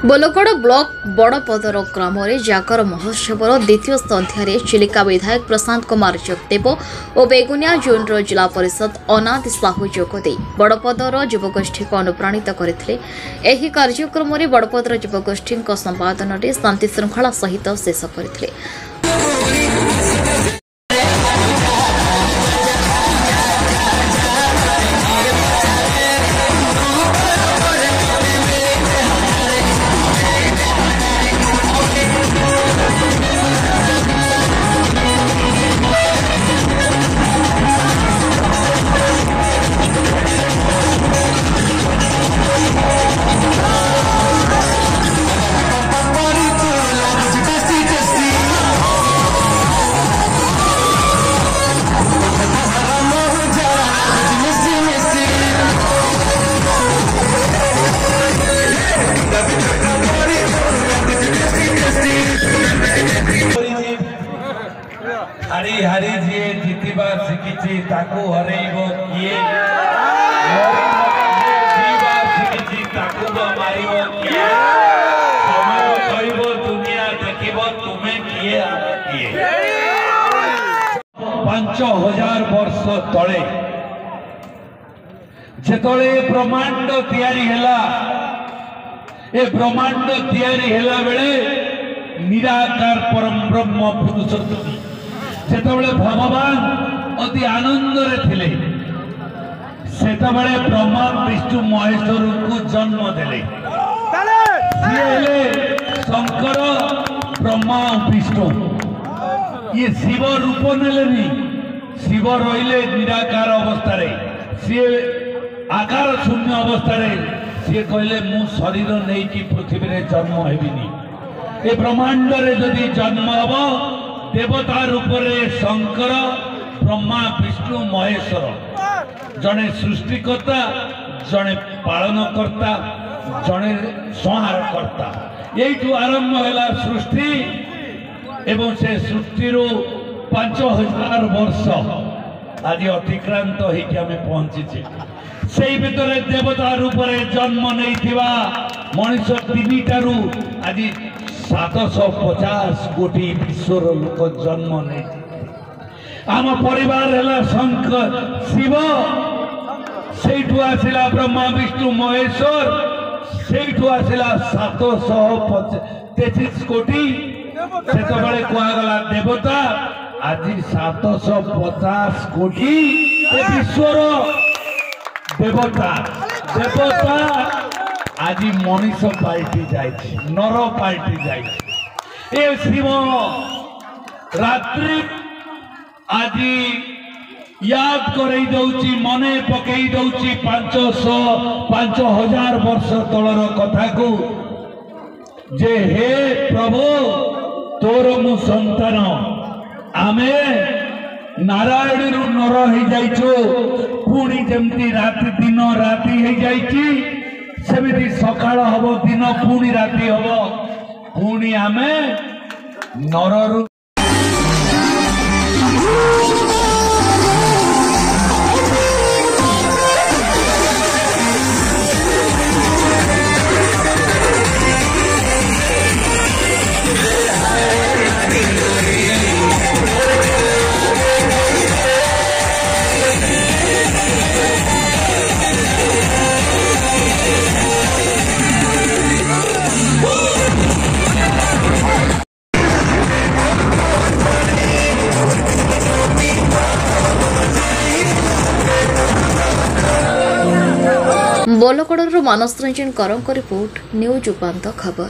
बोलगड़ block बड़पदर ग्राम जागर महोत्सव द्वितीय संध्यारे चिलिका विधायक प्रशांत कुमार जगदेव और बेगुनिया जोन जिला परिषद अनाथ साहू जोगदे बड़पदर युवगोष्ठी को अनुप्राणित करते। यह कार्यक्रम में बड़पदर युवगोष्ठी संपादन में शांति श्रृंखला सहित शेष करते। हारी हारी जी जीतवा शिखी ताकू हरइबो किए जीवा शिखी ताकू मारिबो किए समय कहइबो दुनिया देखिबो तुमे किए आमे किए 5000 वर्ष तळे जेतळे ब्रह्मांड तयारी हैला ए ब्रह्मांड तयारी हैला बेले निराकार परम ब्रह्म पुरुषोत्तम जेतबले भगवान अति आनंद रे थिले सेतबले ब्रह्मा विष्णु महेश्वर को जन्म देले शंकर ब्रह्मा विष्णु ये शिव रूप नेलेनी शिव रहिले निराकार अवस्था रे सी आकार शून्य अवस्था रे सी कहले मु शरीर नहीं कि पृथ्वी रे जन्म हेबिनी ए ब्रह्मांड रे जदि जन्म हबो देवता रूप में शंकर ब्रह्मा विष्णु महेश्वर जड़े सृष्टिकर्ता जड़े पालनकर्ता जड़े संहारकर्ता यही आरंभ है सृष्टि एवं से सृष्टि 5000 वर्ष आज अतिक्रांत होकर आम पहुंची से भितर देवता रूप में जन्म नहीं मनुष्य 3टारू आज 750 कोटी विश्वर लोक जन्म नहीं आम परिवार है शंकर शिव से आसला ब्रह्मा विष्णु महेश्वर से आसला 733 कोटी से कहगला देवता आज 750 कोटी विश्वर देवता देवता आज मनीष पाल्टी जाए नर पाल्टी जाए शिव रात्रि आज याद करई दउची मने पकई दउची 5000 वर्ष तलर कथा को जे हे प्रभु तोर मु संतान आमे नारायण रु नर हो जाइछो पुणी जमती राति दिन राति हो जाइछि सेमिति सकाळ हबो दिन पुणी राति हबो पुणी आमे नररु बोलगड़ मानस रंजन रिपोर्ट न्यूज उपांत खबर।